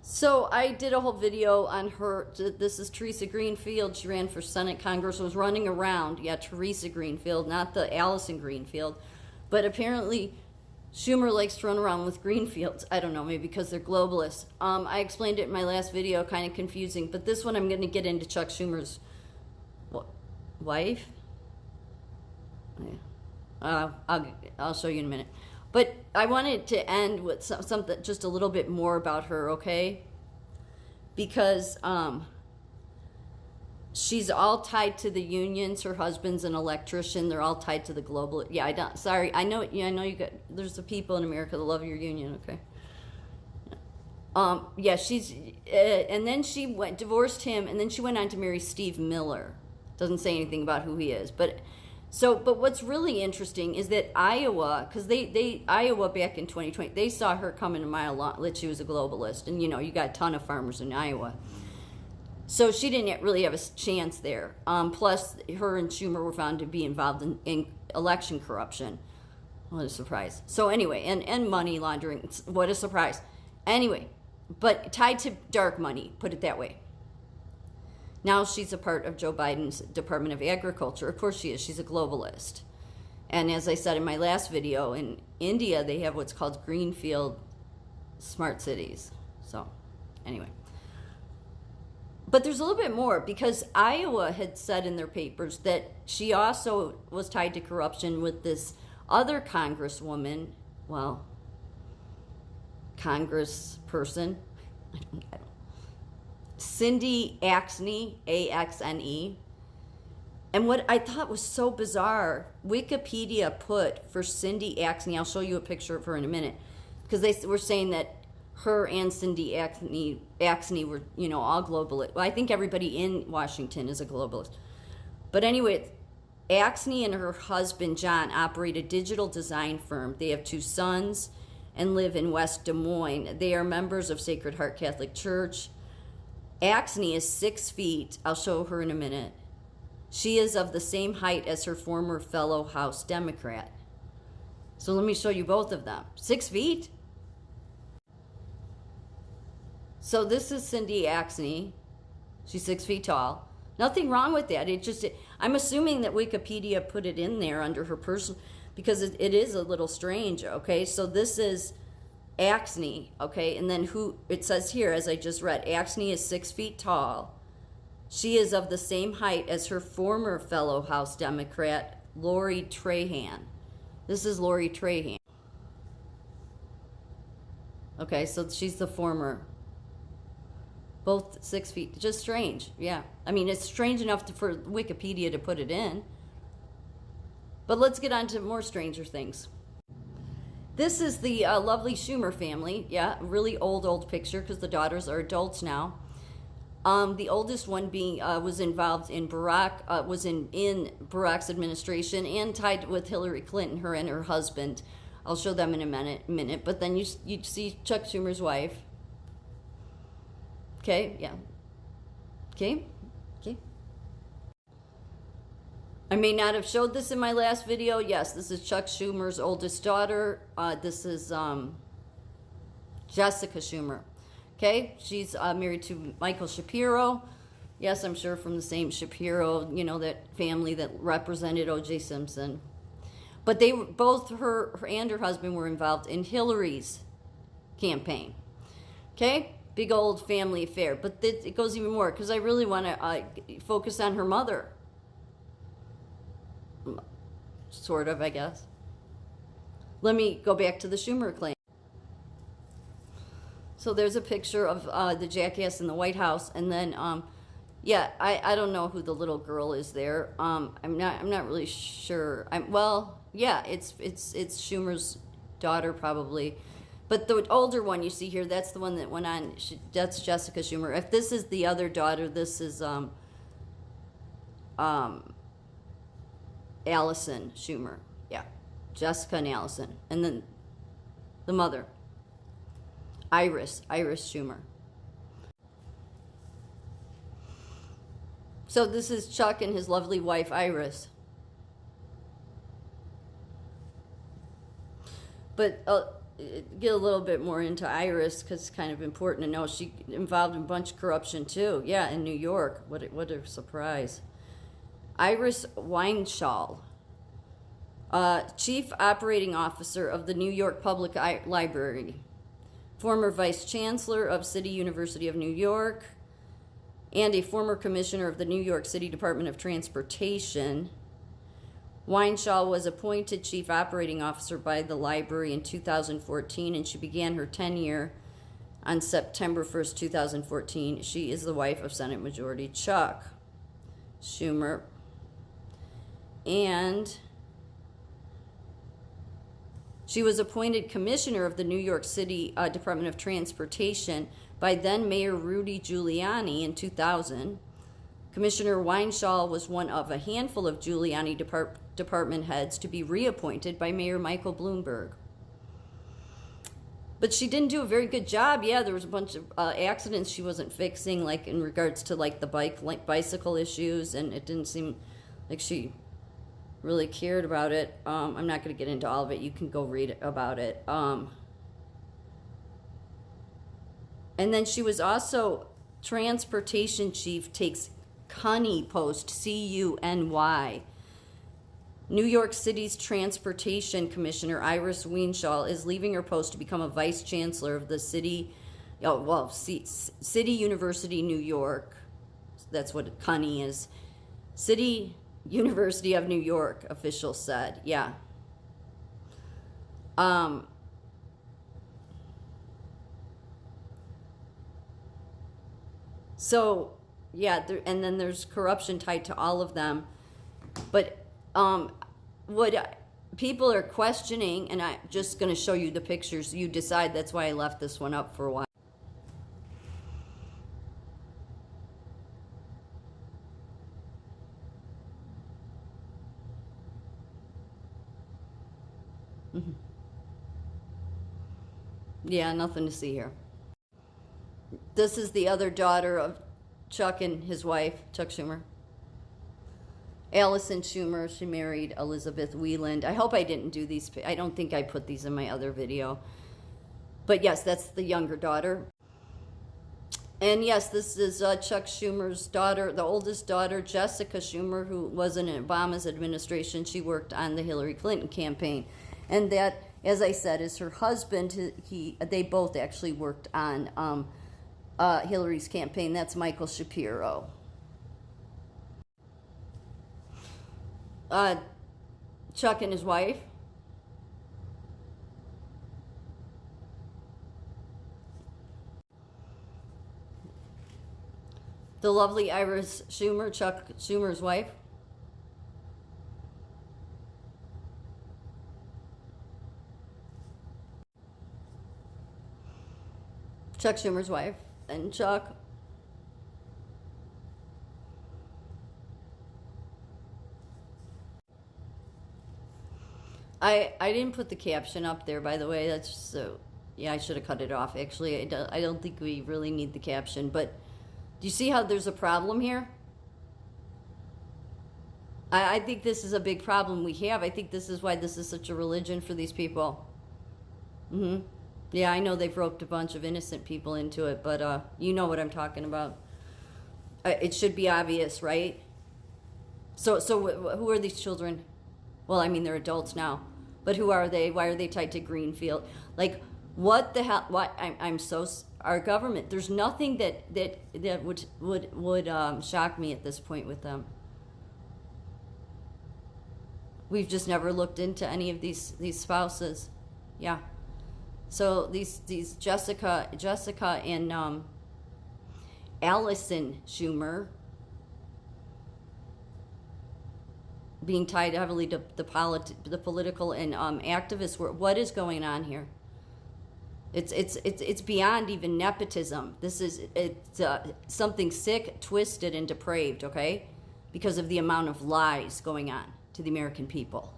So I did a whole video on her. This is Teresa Greenfield. She ran for Senate. Congress was running around. Yeah, Teresa Greenfield, not the Allison Greenfield. But apparently Schumer likes to run around with Greenfields. I don't know, maybe because they're globalists. I explained it in my last video, kind of confusing. But this one I'm going to get into Chuck Schumer's wife. Yeah. I'll show you in a minute. But I wanted to end with something, just a little bit more about her, okay? Because she's all tied to the unions. Her husband's an electrician. They're all tied to the global. Yeah, I don't. Sorry, I know. Yeah, I know you got. There's the people in America that love your union. Okay. Yeah, she's, and then she divorced him, and then she went on to marry Steve Miller. Doesn't say anything about who he is, but. But what's really interesting is that Iowa, because Iowa back in 2020, they saw her coming a mile long, that she was a globalist. And, you got a ton of farmers in Iowa. So she didn't really have a chance there. Plus, her and Schumer were found to be involved in election corruption. What a surprise. So anyway, and money laundering. What a surprise. Anyway, but tied to dark money, put it that way. Now she's a part of Joe Biden's Department of Agriculture. Of course she is. She's a globalist. And as I said in my last video, in India, they have what's called Greenfield smart cities. So, anyway. But there's a little bit more, because Iowa had said in their papers that she also was tied to corruption with this other congresswoman, well, congressperson, I don't Cindy Axne, A-X-N-E. And what I thought was so bizarre, Wikipedia put for Cindy Axne, I'll show you a picture of her in a minute, because they were saying that her and Cindy Axne were, all globalist. Well, I think everybody in Washington is a globalist. But anyway, Axne and her husband, John, operate a digital design firm. They have 2 sons and live in West Des Moines. They are members of Sacred Heart Catholic Church. Axne is 6 feet. I'll show her in a minute. She is of the same height as her former fellow House Democrat. So let me show you both of them. 6 feet? So this is Cindy Axne. She's 6 feet tall. Nothing wrong with that. I'm assuming that Wikipedia put it in there under her personal, because it is a little strange, okay? So this is Axne, okay, and then who it says here, as I just read, Axne is 6 feet tall. She is of the same height as her former fellow House Democrat, Lori Trahan. This is Lori Trahan. Okay, so she's the former. Both 6 feet. Just strange, yeah. I mean, it's strange enough for Wikipedia to put it in. But let's get on to more stranger things. This is the lovely Schumer family. Yeah, really old picture, because the daughters are adults now. The oldest one being was involved in was in Barack's administration and tied with Hillary Clinton, her and her husband. I'll show them in a minute. But then you see Chuck Schumer's wife. Okay, yeah. Okay. I may not have showed this in my last video. Yes, this is Chuck Schumer's oldest daughter. This is Jessica Schumer. Okay, she's married to Michael Shapiro. Yes, I'm sure from the same Shapiro, that family that represented O.J. Simpson. But they both, her and her husband, were involved in Hillary's campaign. Okay, big old family affair. But it goes even more, because I really want to focus on her mother. Sort of, I guess. Let me go back to the Schumer claim. So there's a picture of the jackass in the White House, and then, yeah, I don't know who the little girl is there. I'm not really sure. Yeah, it's Schumer's daughter probably, but the older one you see here, that's the one that went on. That's Jessica Schumer. If this is the other daughter, this is Allison Schumer. Yeah, Jessica and Allison. And then the mother, Iris Schumer. So this is Chuck and his lovely wife, Iris. But get a little bit more into Iris because it's kind of important to know she involved in a bunch of corruption too. Yeah, in New York. What a surprise. Iris Weinschall, Chief Operating Officer of the New York Public Library, former Vice Chancellor of City University of New York, and a former Commissioner of the New York City Department of Transportation. Weinschall was appointed Chief Operating Officer by the library in 2014, and she began her tenure on September 1st, 2014. She is the wife of Senate Majority Chuck Schumer. And she was appointed Commissioner of the New York City Department of Transportation by then Mayor Rudy Giuliani in 2000. Commissioner Weinschall was one of a handful of Giuliani department heads to be reappointed by Mayor Michael Bloomberg. But she didn't do a very good job. Yeah, there was a bunch of accidents she wasn't fixing, like in regards to like the bicycle issues, and it didn't seem like she really cared about it. I'm not going to get into all of it. You can go read about it. And then she was also transportation chief, takes Cuny post, C-U-N-Y. New York City's Transportation Commissioner Iris Weinschall is leaving her post to become a vice chancellor of the City University, New York. That's what Cuny is. City University of New York, officials said. Yeah. So, yeah, and then there's corruption tied to all of them. But what people are questioning, and I'm just going to show you the pictures. You decide. That's why I left this one up for a while. Yeah, nothing to see here. This is the other daughter of Chuck and his wife, Chuck Schumer. Allison Schumer, she married Elizabeth Wieland. I hope I didn't do these. I don't think I put these in my other video. But yes, that's the younger daughter. And yes, this is Chuck Schumer's daughter, the oldest daughter, Jessica Schumer, who was in Obama's administration. She worked on the Hillary Clinton campaign. And that, as I said, is her husband. They both actually worked on Hillary's campaign. That's Michael Shapiro. Chuck and his wife. The lovely Iris Schumer, Chuck Schumer's wife. Chuck Schumer's wife. And Chuck. I didn't put the caption up there, by the way. That's just so, yeah, I should have cut it off. Actually, I don't think we really need the caption. But do you see how there's a problem here? I think this is a big problem we have. I think this is why this is such a religion for these people. Yeah, I know they've roped a bunch of innocent people into it, but you know what I'm talking about. It should be obvious, right? So who are these children? Well, I mean, they're adults now. But who are they? Why are they tied to Greenfield? Like, what the hell? What? I'm so... Our government, there's nothing that would shock me at this point with them. We've just never looked into any of these spouses. Yeah. So these Jessica and Allison Schumer being tied heavily to the political and activist work. What is going on here? It's beyond even nepotism. It's something sick, twisted, and depraved. Okay, because of the amount of lies going on to the American people.